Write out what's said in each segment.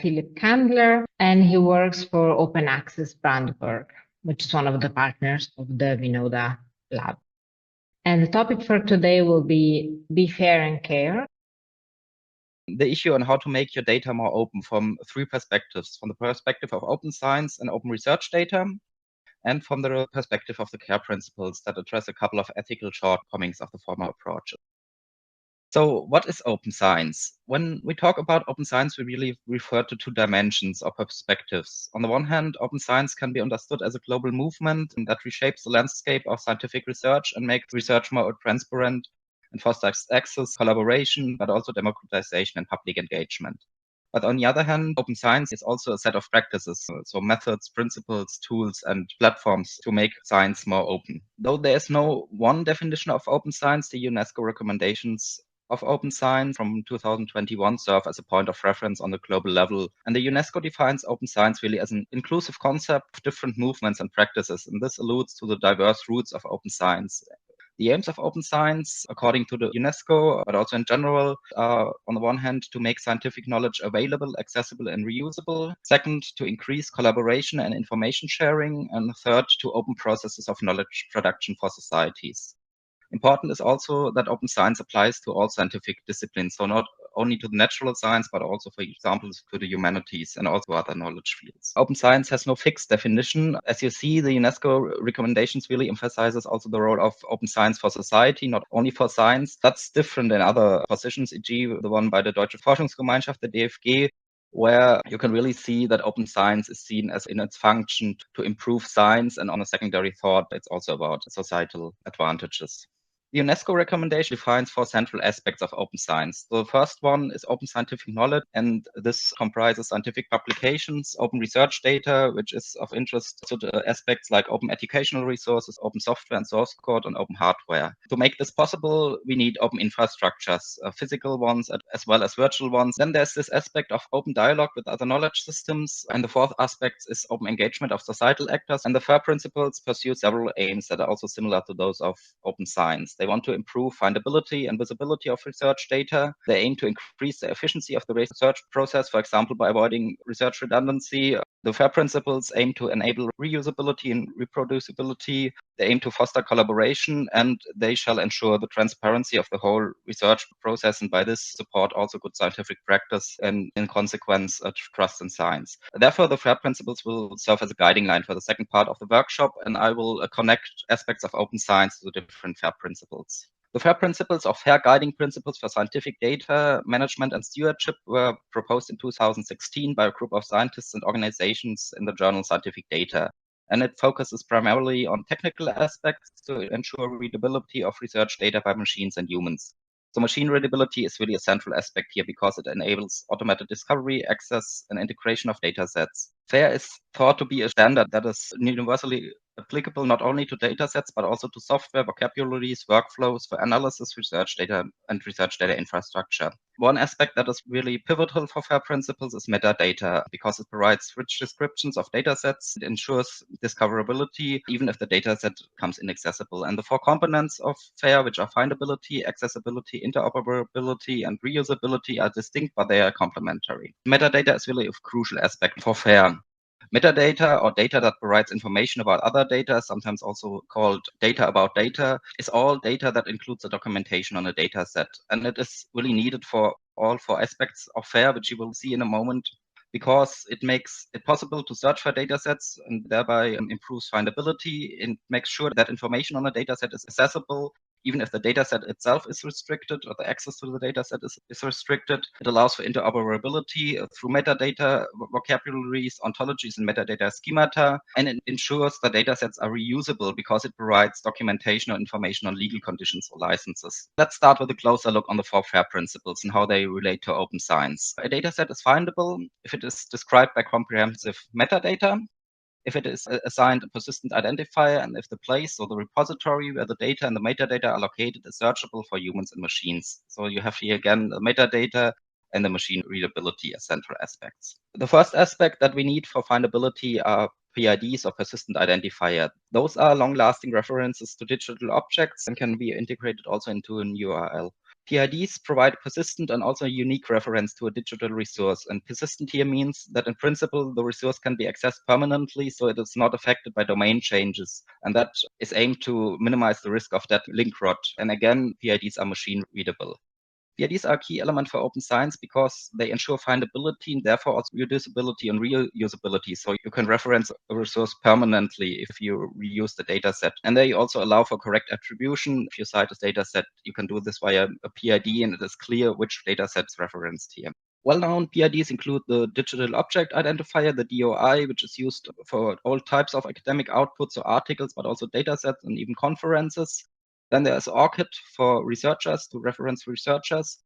Philipp Kandler, and he works for Open Access Brandenburg, which is one of the partners of the Vinoda Lab. And the topic for today will be fair and care. The issue on how to make your data more open from three perspectives: from the perspective of open science and open research data, and from the perspective of the care principles that address a couple of ethical shortcomings of the former approach. So what is open science? When we talk about open science, we really refer to two dimensions or perspectives. On the one hand, open science can be understood as a global movement that reshapes the landscape of scientific research and makes research more transparent and fosters access, collaboration, but also democratization and public engagement. But on the other hand, open science is also a set of practices, so methods, principles, tools, and platforms to make science more open. Though there is no one definition of open science, the UNESCO recommendations of open science from 2021 serve as a point of reference on the global level. And the UNESCO defines open science really as an inclusive concept of different movements and practices. And this alludes to the diverse roots of open science. The aims of open science, according to the UNESCO, but also in general, are on the one hand to make scientific knowledge available, accessible, and reusable. Second, to increase collaboration and information sharing. And third, to open processes of knowledge production for societies. Important is also that open science applies to all scientific disciplines, so not only to the natural science, but also, for example, to the humanities and also other knowledge fields. Open science has no fixed definition. As you see, the UNESCO recommendations really emphasizes also the role of open science for society, not only for science. That's different in other positions, e.g. the one by the Deutsche Forschungsgemeinschaft, the DFG, where you can really see that open science is seen as in its function to improve science, and on a secondary thought, it's also about societal advantages. The UNESCO recommendation defines four central aspects of open science. The first one is open scientific knowledge, and this comprises scientific publications, open research data, which is of interest to the aspects like open educational resources, open software and source code, and open hardware. To make this possible, we need open infrastructures, physical ones as well as virtual ones. Then there's this aspect of open dialogue with other knowledge systems. And the fourth aspect is open engagement of societal actors. And the FAIR principles pursue several aims that are also similar to those of open science. They want to improve findability and visibility of research data. They aim to increase the efficiency of the research process, for example, by avoiding research redundancy. The FAIR principles aim to enable reusability and reproducibility. They aim to foster collaboration, and they shall ensure the transparency of the whole research process, and by this support also good scientific practice and in consequence trust in science. Therefore, the FAIR principles will serve as a guiding line for the second part of the workshop, and I will connect aspects of open science to the different FAIR principles. The FAIR principles or FAIR guiding principles for scientific data management and stewardship were proposed in 2016 by a group of scientists and organizations in the journal Scientific Data. And it focuses primarily on technical aspects to ensure readability of research data by machines and humans. So machine readability is really a central aspect here because it enables automated discovery, access, and integration of data sets. FAIR is thought to be a standard that is universally applicable not only to data sets, but also to software, vocabularies, workflows for analysis, research data, and research data infrastructure. One aspect that is really pivotal for FAIR principles is metadata, because it provides rich descriptions of data sets. It ensures discoverability, even if the data set becomes inaccessible. And the four components of FAIR, which are findability, accessibility, interoperability, and reusability, are distinct, but they are complementary. Metadata is really a crucial aspect for FAIR. Metadata, or data that provides information about other data, sometimes also called data about data, is all data that includes a documentation on a data set. And it is really needed for all four aspects of FAIR, which you will see in a moment, because it makes it possible to search for data sets and thereby improves findability. It makes sure that information on a data set is accessible, even if the data set itself is restricted or the access to the data set is restricted. It allows for interoperability through metadata vocabularies, ontologies, and metadata schemata, and it ensures that data sets are reusable because it provides documentation or information on legal conditions or licenses. Let's start with a closer look on the four FAIR principles and how they relate to open science. A data set is findable if it is described by comprehensive metadata, if it is assigned a persistent identifier, and if the place or the repository where the data and the metadata are located is searchable for humans and machines. So you have here again the metadata and the machine readability as central aspects. The first aspect that we need for findability are PIDs, or persistent identifier. Those are long-lasting references to digital objects and can be integrated also into an URL. PIDs provide persistent and also unique reference to a digital resource. And persistent here means that in principle, the resource can be accessed permanently, so it is not affected by domain changes. And that is aimed to minimize the risk of that link rot. And again, PIDs are machine readable. PIDs are a key element for open science because they ensure findability and therefore also reusability and reusability. So you can reference a resource permanently if you reuse the data set. And they also allow for correct attribution. If you cite a data set, you can do this via a PID and it is clear which data set is referenced here. Well-known PIDs include the Digital Object Identifier, the DOI, which is used for all types of academic outputs, so articles, but also data sets and even conferences. Then there's ORCID for researchers, to reference researchers.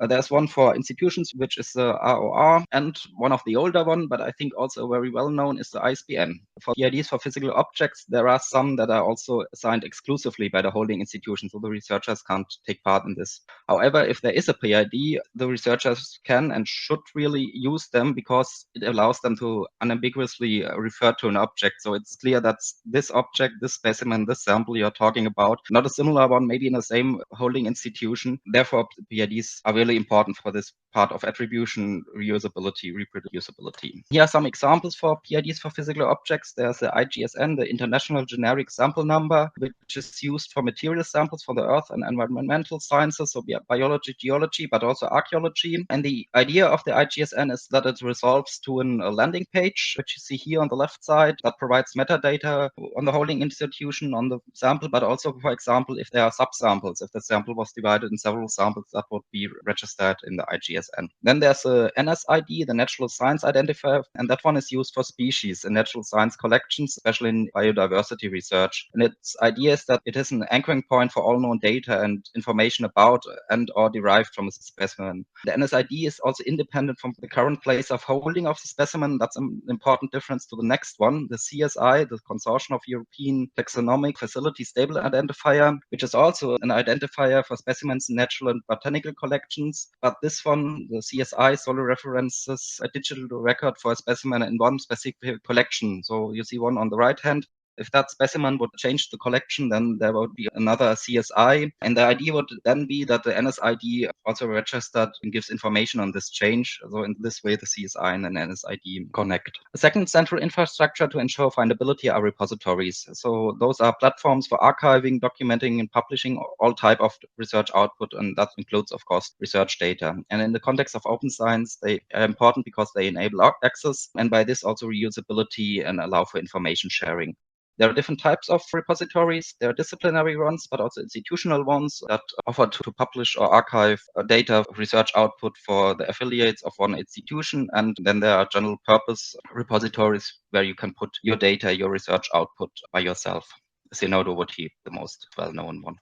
There's one for institutions, which is the ROR, and one of the older one, but I think also very well known, is the ISBN. For PIDs for physical objects, there are some that are also assigned exclusively by the holding institution, so the researchers can't take part in this. However, if there is a PID, the researchers can and should really use them because it allows them to unambiguously refer to an object. So it's clear that this object, this specimen, this sample you're talking about, not a similar one, maybe in the same holding institution. Therefore, PIDs are really important for this part of attribution, reusability, reproducibility. Here are some examples for PIDs for physical objects. There's the IGSN, the International Generic Sample Number, which is used for material samples for the earth and environmental sciences, so biology, geology, but also archaeology. And the idea of the IGSN is that it resolves to a landing page, which you see here on the left side, that provides metadata on the holding institution, on the sample, but also, for example, if there are subsamples, if the sample was divided in several samples, that would be registered in the IGSN. Then there's a NSID, the Natural Science Identifier, and that one is used for species in natural science collections, especially in biodiversity research. And its idea is that it is an anchoring point for all known data and information about and or derived from a specimen. The NSID is also independent from the current place of holding of the specimen. That's an important difference to the next one, the CSI, the Consortium of European Taxonomic Facility Stable Identifier, which is also an identifier for specimens in natural and botanical collections. But this one, the CSI, solely references a digital record for a specimen in one specific collection. So you see one on the right hand. If that specimen would change the collection, then there would be another CSI. And the idea would then be that the NSID also registered and gives information on this change. So in this way, the CSI and the NSID connect. The second central infrastructure to ensure findability are repositories. So those are platforms for archiving, documenting, and publishing all type of research output. And that includes, of course, research data. And in the context of open science, they are important because they enable access and by this also reusability and allow for information sharing. There are different types of repositories. There are disciplinary ones, but also institutional ones that offer to publish or archive data research output for the affiliates of one institution. And then there are general purpose repositories where you can put your data, your research output by yourself. Zenodo would be the most well-known one.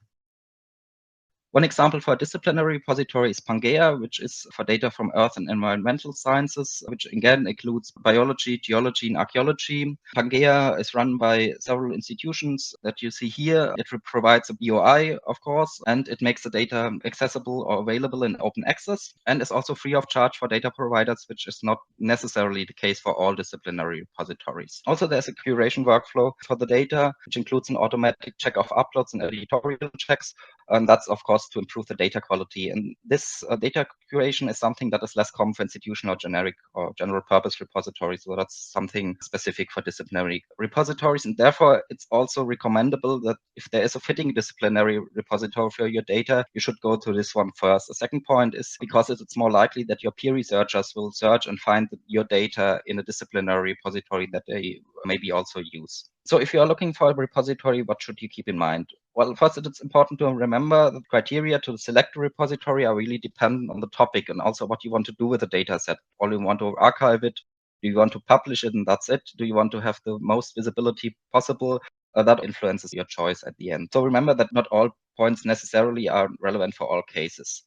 One example for a disciplinary repository is Pangea, which is for data from earth and environmental sciences, which again includes biology, geology, and archaeology. Pangea is run by several institutions that you see here. It provides a BOI, of course, and it makes the data accessible or available in open access, and is also free of charge for data providers, which is not necessarily the case for all disciplinary repositories. Also, there's a curation workflow for the data, which includes an automatic check of uploads and editorial checks, and that's, of course, to improve the data quality. And this data curation is something that is less common for institutional generic or general purpose repositories. So that's something specific for disciplinary repositories. And therefore, it's also recommendable that if there is a fitting disciplinary repository for your data, you should go to this one first. The second point is because it's more likely that your peer researchers will search and find your data in a disciplinary repository that they maybe also use. So if you are looking for a repository, what should you keep in mind? Well, first, it's important to remember that criteria to select a repository are really dependent on the topic and also what you want to do with the data set. Or you want to archive it? Do you want to publish it and that's it? Do you want to have the most visibility possible? That influences your choice at the end. So remember that not all points necessarily are relevant for all cases.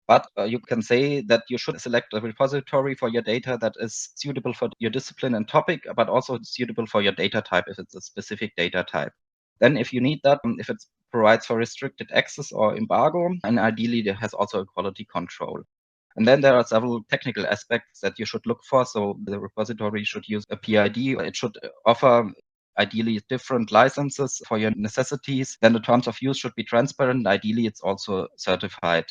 But you can say that you should select a repository for your data that is suitable for your discipline and topic, but also suitable for your data type if it's a specific data type. Then if you need that, if it provides for restricted access or embargo, and ideally it has also a quality control. And then there are several technical aspects that you should look for. So the repository should use a PID. It should offer ideally different licenses for your necessities. Then the terms of use should be transparent. Ideally, it's also certified.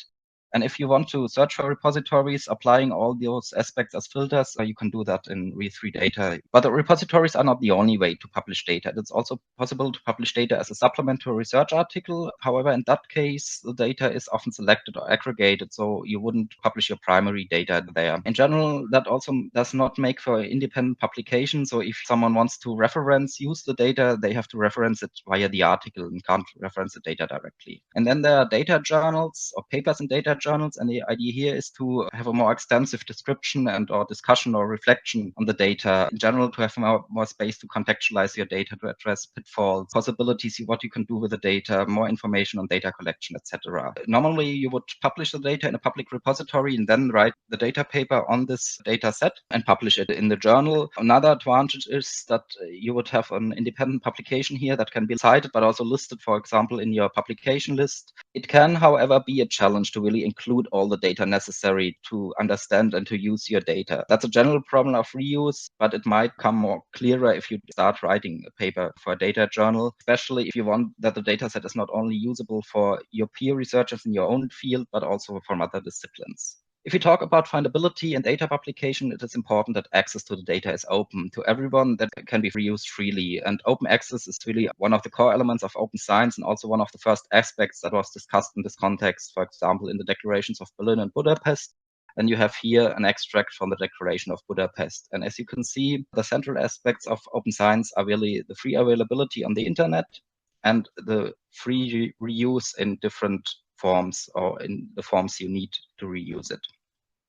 And if you want to search for repositories, applying all those aspects as filters, you can do that in re3 data. But the repositories are not the only way to publish data. It's also possible to publish data as a supplement to a research article. However, in that case, the data is often selected or aggregated, so you wouldn't publish your primary data there. In general, that also does not make for independent publication. So if someone wants to use the data, they have to reference it via the article and can't reference the data directly. And then there are data journals or papers in data journals. And the idea here is to have a more extensive description and or discussion or reflection on the data in general, to have more space to contextualize your data, to address pitfalls, possibilities, what you can do with the data, more information on data collection, etc. Normally, you would publish the data in a public repository and then write the data paper on this data set and publish it in the journal. Another advantage is that you would have an independent publication here that can be cited, but also listed, for example, in your publication list. It can, however, be a challenge to really include all the data necessary to understand and to use your data. That's a general problem of reuse, but it might come more clearer if you start writing a paper for a data journal, especially if you want that the data set is not only usable for your peer researchers in your own field, but also from other disciplines. If we talk about findability and data publication, it is important that access to the data is open to everyone, that can be reused freely. And open access is really one of the core elements of open science and also one of the first aspects that was discussed in this context, for example, in the declarations of Berlin and Budapest. And you have here an extract from the Declaration of Budapest. And as you can see, the central aspects of open science are really the free availability on the internet and the free reuse in different forms or in the forms you need to reuse it.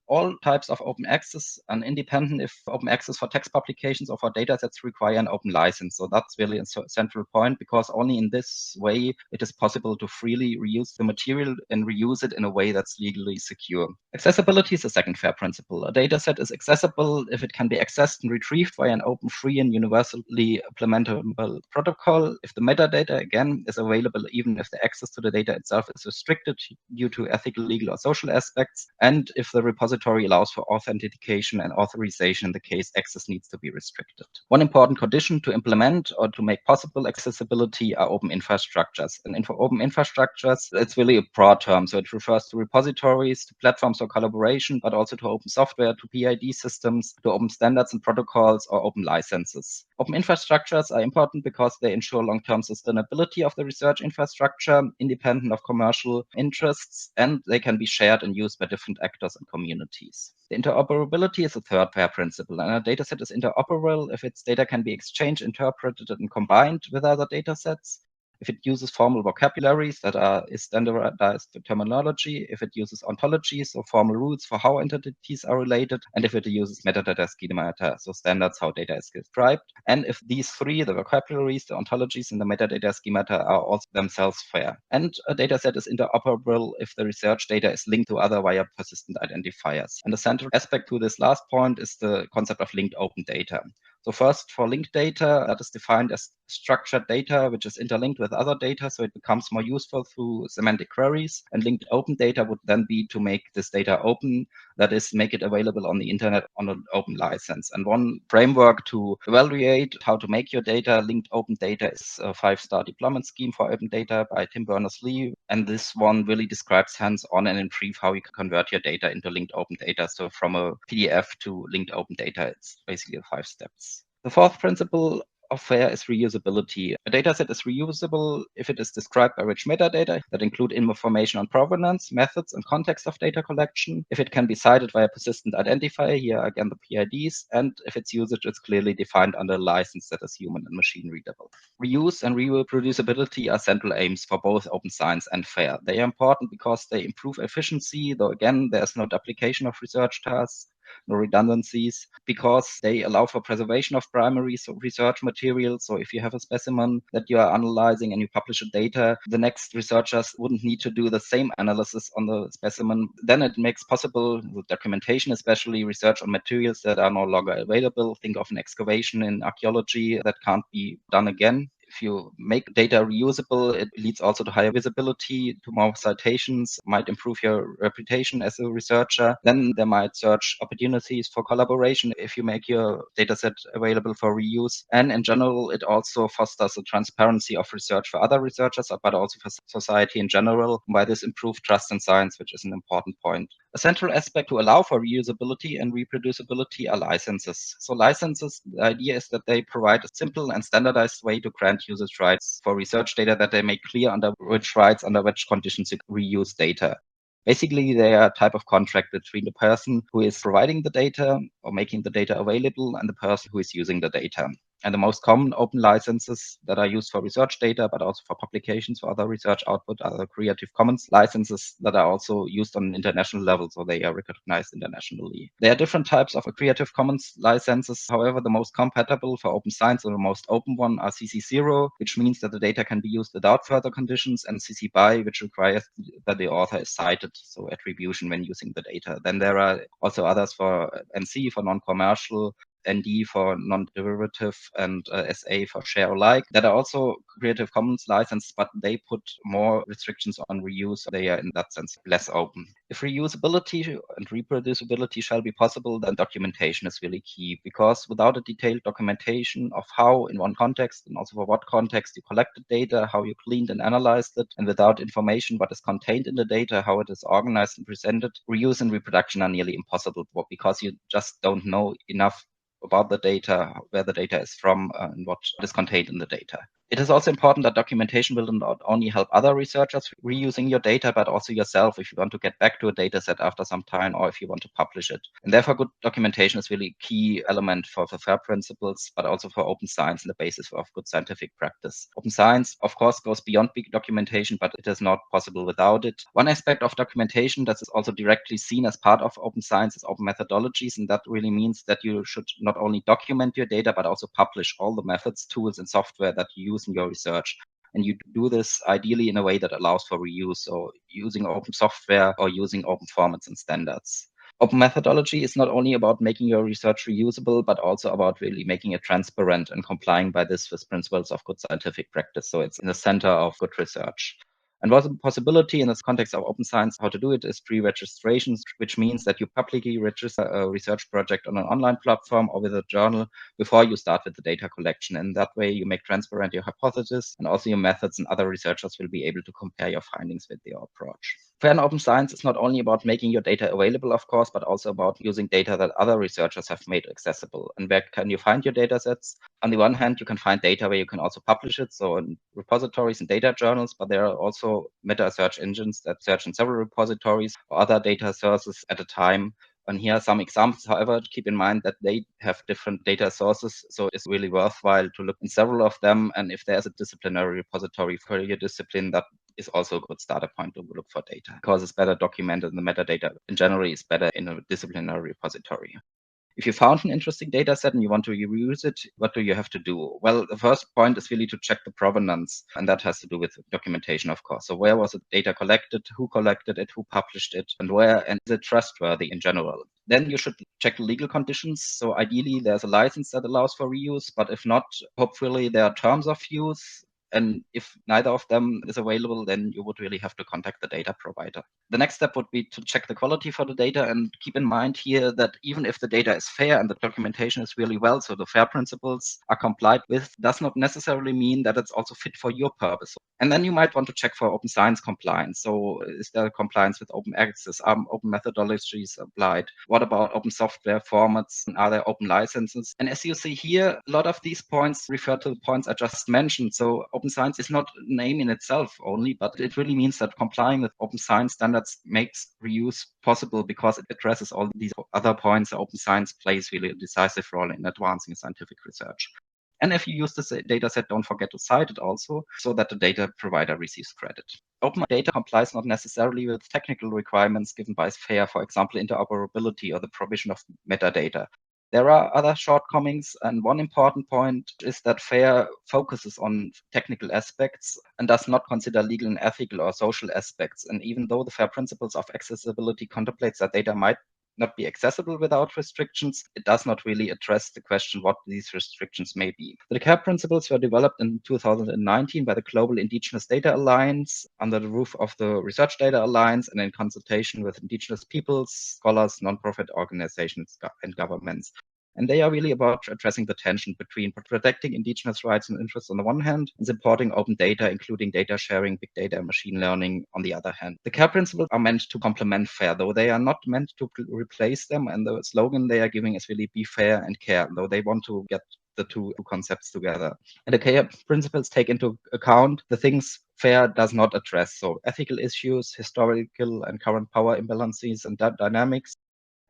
All types of open access and independent if open access for text publications or for data sets require an open license. So that's really a central point, because only in this way it is possible to freely reuse the material and reuse it in a way that's legally secure. Accessibility is a second FAIR principle. A data set is accessible if it can be accessed and retrieved via an open, free, and universally implementable protocol. If the metadata, again, is available, even if the access to the data itself is restricted due to ethical, legal, or social aspects, and if the repository allows for authentication and authorization in the case access needs to be restricted. One important condition to implement or to make possible accessibility are open infrastructures. And for open infrastructures, it's really a broad term. So it refers to repositories, to platforms for collaboration, but also to open software, to PID systems, to open standards and protocols, or open licenses. Open infrastructures are important because they ensure long-term sustainability of the research infrastructure, independent of commercial interests, and they can be shared and used by different actors and communities. The interoperability is a third FAIR principle, and a dataset is interoperable if its data can be exchanged, interpreted, and combined with other datasets, if it uses formal vocabularies that is standardized terminology, if it uses ontologies or formal rules for how entities are related, and if it uses metadata schemata, so standards how data is described. And if these three, the vocabularies, the ontologies, and the metadata schemata, are also themselves FAIR. And a dataset is interoperable if the research data is linked to other via persistent identifiers. And the central aspect to this last point is the concept of linked open data. So first, for linked data, that is defined as structured data, which is interlinked with other data, so it becomes more useful through semantic queries. And linked open data would then be to make this data open, that is, make it available on the internet on an open license. And one framework to evaluate how to make your data linked open data is a 5-star deployment scheme for open data by Tim Berners-Lee. And this one really describes hands-on and in brief how you can convert your data into linked open data. So from a PDF to linked open data, it's basically 5 steps. The fourth principle of FAIR is reusability. A dataset is reusable if it is described by rich metadata that include information on provenance, methods, and context of data collection, if it can be cited via persistent identifier, here again the PIDs, and if its usage is clearly defined under a license that is human and machine readable. Reuse and reproducibility are central aims for both open science and FAIR. They are important because they improve efficiency, though again, there's no duplication of research tasks, no redundancies, because they allow for preservation of primary research material. So if you have a specimen that you are analyzing and you publish a data, the next researchers wouldn't need to do the same analysis on the specimen. Then it makes possible with documentation, especially research on materials that are no longer available. Think of an excavation in archaeology that can't be done again. If you make data reusable, it leads also to higher visibility, to more citations, might improve your reputation as a researcher. Then there might search opportunities for collaboration if you make your dataset available for reuse. And in general, it also fosters a transparency of research for other researchers, but also for society in general. By this, improve trust in science, which is an important point. A central aspect to allow for reusability and reproducibility are licenses. So licenses, the idea is that they provide a simple and standardized way to grant users rights for research data, that they make clear under which rights, under which conditions you reuse data. Basically, they are a type of contract between the person who is providing the data or making the data available and the person who is using the data. And the most common open licenses that are used for research data, but also for publications, for other research output, are Creative Commons licenses that are also used on an international level, so they are recognized internationally. There are different types of Creative Commons licenses. However, the most compatible for open science or the most open one are CC0, which means that the data can be used without further conditions, and CC BY, which requires that the author is cited, so attribution when using the data. Then there are also others for NC, for non-commercial, ND for non-derivative, and SA for share alike, that are also Creative Commons licensed, but they put more restrictions on reuse. They are in that sense less open. If reusability and reproducibility shall be possible, then documentation is really key, because without a detailed documentation of how, in one context, and also for what context you collected data, how you cleaned and analyzed it, and without information what is contained in the data, how it is organized and presented, reuse and reproduction are nearly impossible, because you just don't know enough about the data, where the data is from, and what is contained in the data. It is also important that documentation will not only help other researchers reusing your data, but also yourself if you want to get back to a data set after some time, or if you want to publish it. And therefore, good documentation is really a key element for the FAIR principles, but also for open science and the basis of good scientific practice. Open science, of course, goes beyond big documentation, but it is not possible without it. One aspect of documentation that is also directly seen as part of open science is open methodologies, and that really means that you should not only document your data, but also publish all the methods, tools, and software that you use in your research. And you do this ideally in a way that allows for reuse, so using open software or using open formats and standards. Open methodology is not only about making your research reusable, but also about really making it transparent and complying by this with principles of good scientific practice. So it's in the center of good research. And what's a possibility in this context of open science, how to do it, is pre-registrations, which means that you publicly register a research project on an online platform or with a journal before you start with the data collection. And that way you make transparent your hypothesis, and also your methods, and other researchers will be able to compare your findings with your approach. Fair and open science is not only about making your data available, of course, but also about using data that other researchers have made accessible. And where can you find your data sets? On the one hand, you can find data where you can also publish it, so in repositories and data journals, but there are also meta search engines that search in several repositories or other data sources at a time. And here are some examples. However, keep in mind that they have different data sources, so it's really worthwhile to look in several of them. And if there's a disciplinary repository for your discipline, that is also a good starter point to look for data, because it's better documented, and the metadata in general is better in a disciplinary repository. If you found an interesting data set and you want to reuse it, what do you have to do? Well, the first point is really to check the provenance, and that has to do with documentation, of course. So where was the data collected, who collected it, who published it, and where, and is it trustworthy in general? Then you should check the legal conditions. So ideally, there's a license that allows for reuse, but if not, hopefully there are terms of use. And if neither of them is available, then you would really have to contact the data provider. The next step would be to check the quality for the data, and keep in mind here that even if the data is fair and the documentation is really well, so the FAIR principles are complied with, does not necessarily mean that it's also fit for your purpose. And then you might want to check for open science compliance. So is there compliance with open access? Are open methodologies applied? What about open software formats? Are there open licenses? And as you see here, a lot of these points refer to the points I just mentioned. So open science is not a name in itself only, but it really means that complying with open science standards makes reuse possible, because it addresses all these other points. Open science plays really a decisive role in advancing scientific research. And if you use this data set, don't forget to cite it also, so that the data provider receives credit. Open data complies not necessarily with technical requirements given by FAIR, for example, interoperability or the provision of metadata. There are other shortcomings, and one important point is that FAIR focuses on technical aspects and does not consider legal and ethical or social aspects. And even though the FAIR principles of accessibility contemplates that data might not be accessible without restrictions, it does not really address the question what these restrictions may be. The CARE principles were developed in 2019 by the Global Indigenous Data Alliance under the roof of the Research Data Alliance and in consultation with indigenous peoples, scholars, nonprofit organizations, and governments. And they are really about addressing the tension between protecting indigenous rights and interests on the one hand and supporting open data, including data sharing, big data, and machine learning on the other hand. The CARE principles are meant to complement FAIR, though they are not meant to replace them. And the slogan they are giving is really be fair and care, though they want to get the two concepts together. And the CARE principles take into account the things FAIR does not address. So ethical issues, historical and current power imbalances and dynamics.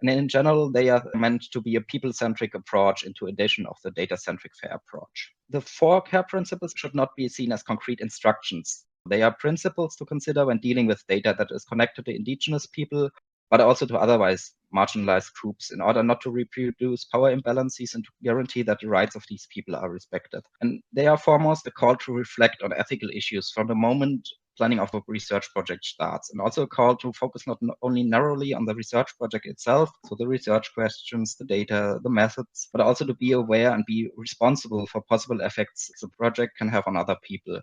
And in general, they are meant to be a people-centric approach into addition of the data-centric FAIR approach. The 4 CARE principles should not be seen as concrete instructions. They are principles to consider when dealing with data that is connected to indigenous people, but also to otherwise marginalized groups in order not to reproduce power imbalances and to guarantee that the rights of these people are respected. And they are foremost a call to reflect on ethical issues from the moment planning of a research project starts, and also a call to focus not only narrowly on the research project itself, so the research questions, the data, the methods, but also to be aware and be responsible for possible effects the project can have on other people.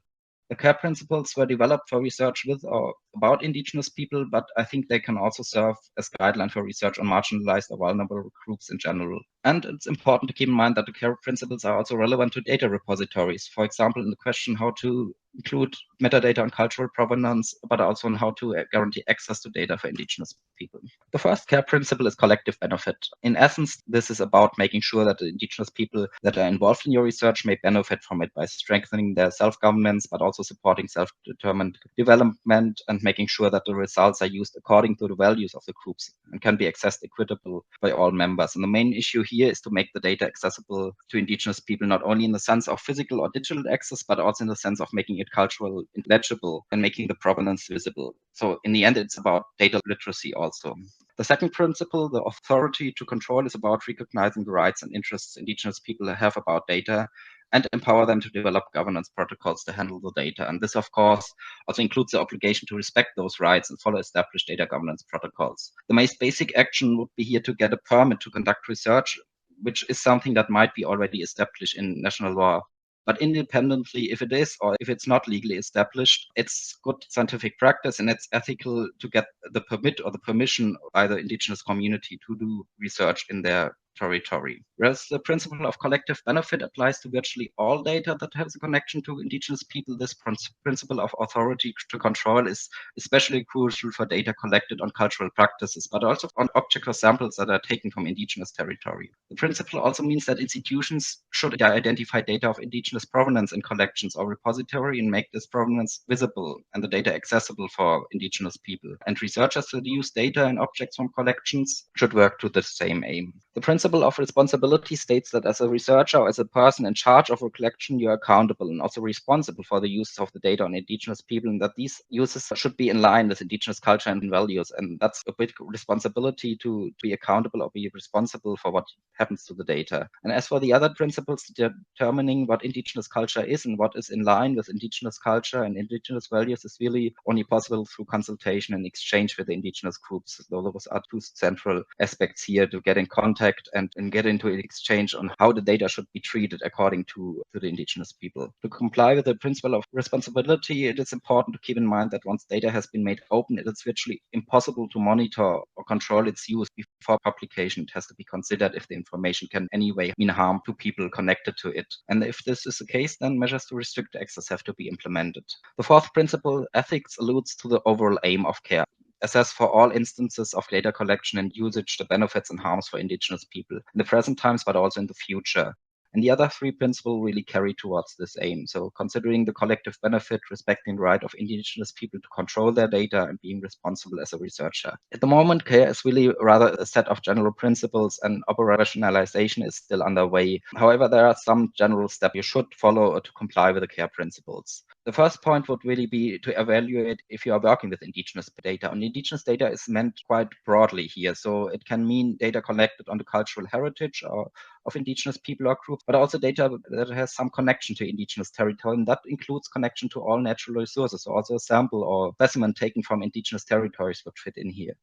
The CARE principles were developed for research with or about indigenous people, but I think they can also serve as guideline for research on marginalized or vulnerable groups in general. And it's important to keep in mind that the CARE principles are also relevant to data repositories. For example, in the question how to include metadata on cultural provenance, but also on how to guarantee access to data for indigenous people. The first CARE principle is collective benefit. In essence, this is about making sure that the indigenous people that are involved in your research may benefit from it by strengthening their self-governance, but also supporting self-determined development and making sure that the results are used according to the values of the groups and can be accessed equitably by all members. And the main issue here is to make the data accessible to indigenous people, not only in the sense of physical or digital access, but also in the sense of making it cultural legible and making the provenance visible. So in the end, it's about data literacy also. The second principle, the authority to control, is about recognizing the rights and interests indigenous people have about data and empower them to develop governance protocols to handle the data. And this, of course, also includes the obligation to respect those rights and follow established data governance protocols. The most basic action would be here to get a permit to conduct research, which is something that might be already established in national law. But independently, if it is or if it's not legally established, it's good scientific practice and it's ethical to get the permit or the permission by the indigenous community to do research in their territory. Whereas the principle of collective benefit applies to virtually all data that has a connection to indigenous people, this principle of authority to control is especially crucial for data collected on cultural practices, but also on object or samples that are taken from indigenous territory. The principle also means that institutions should identify data of indigenous provenance in collections or repository and make this provenance visible and the data accessible for indigenous people. And researchers that use data and objects from collections should work to the same aim. The principle of responsibility states that as a researcher or as a person in charge of a collection, you are accountable and also responsible for the use of the data on indigenous people, and that these uses should be in line with indigenous culture and values. And that's a big responsibility to be accountable or be responsible for what happens to the data. And as for the other principles, determining what indigenous culture is and what is in line with indigenous culture and indigenous values is really only possible through consultation and exchange with the indigenous groups. So those are two central aspects here to get in contact and get into an exchange on how the data should be treated according to the indigenous people. To comply with the principle of responsibility, it is important to keep in mind that once data has been made open, it is virtually impossible to monitor or control its use before publication. It has to be considered if the information can in any way mean harm to people connected to it. And if this is the case, then measures to restrict access have to be implemented. The fourth principle, ethics, alludes to the overall aim of CARE. Assess for all instances of data collection and usage the benefits and harms for indigenous people in the present times, but also in the future. And the other three principles really carry towards this aim. So considering the collective benefit, respecting the right of indigenous people to control their data and being responsible as a researcher. At the moment, CARE is really rather a set of general principles and operationalization is still underway. However, there are some general steps you should follow to comply with the CARE principles. The first point would really be to evaluate if you are working with indigenous data. And indigenous data is meant quite broadly here. So it can mean data collected on the cultural heritage or of indigenous people or groups, but also data that has some connection to indigenous territory. And that includes connection to all natural resources. So also a sample or specimen taken from indigenous territories would fit in here.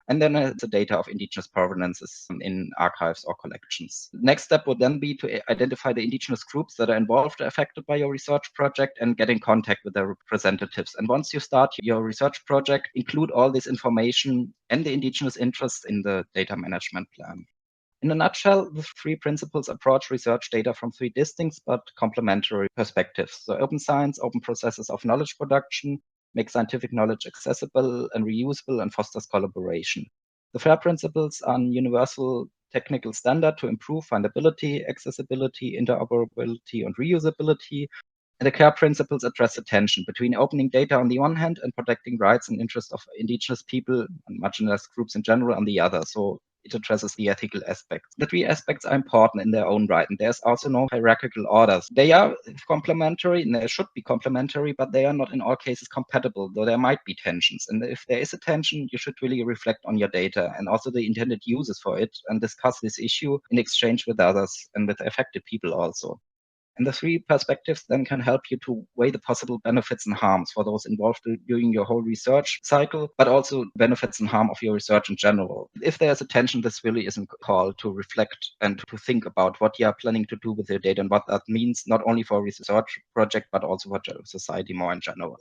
And then the data of indigenous provenances in archives or collections. The next step would then be to identify the indigenous groups that are involved or affected by your research project and get in contact with their representatives. And once you start your research project, include all this information and the indigenous interests in the data management plan. In a nutshell, the three principles approach research data from three distinct but complementary perspectives. So open science, open processes of knowledge production, make scientific knowledge accessible and reusable, and fosters collaboration. The FAIR principles are a universal technical standard to improve findability, accessibility, interoperability, and reusability. And the CARE principles address the tension between opening data on the one hand and protecting rights and interests of indigenous people and marginalized groups in general on the other. So it addresses the ethical aspects. The three aspects are important in their own right, and there's also no hierarchical orders. They are complementary, and they should be complementary, but they are not in all cases compatible, though there might be tensions. And if there is a tension, you should really reflect on your data and also the intended uses for it and discuss this issue in exchange with others and with affected people also. And the three perspectives then can help you to weigh the possible benefits and harms for those involved during your whole research cycle, but also benefits and harm of your research in general. If there's a tension, this really is a call to reflect and to think about what you are planning to do with your data and what that means, not only for a research project, but also for society more in general.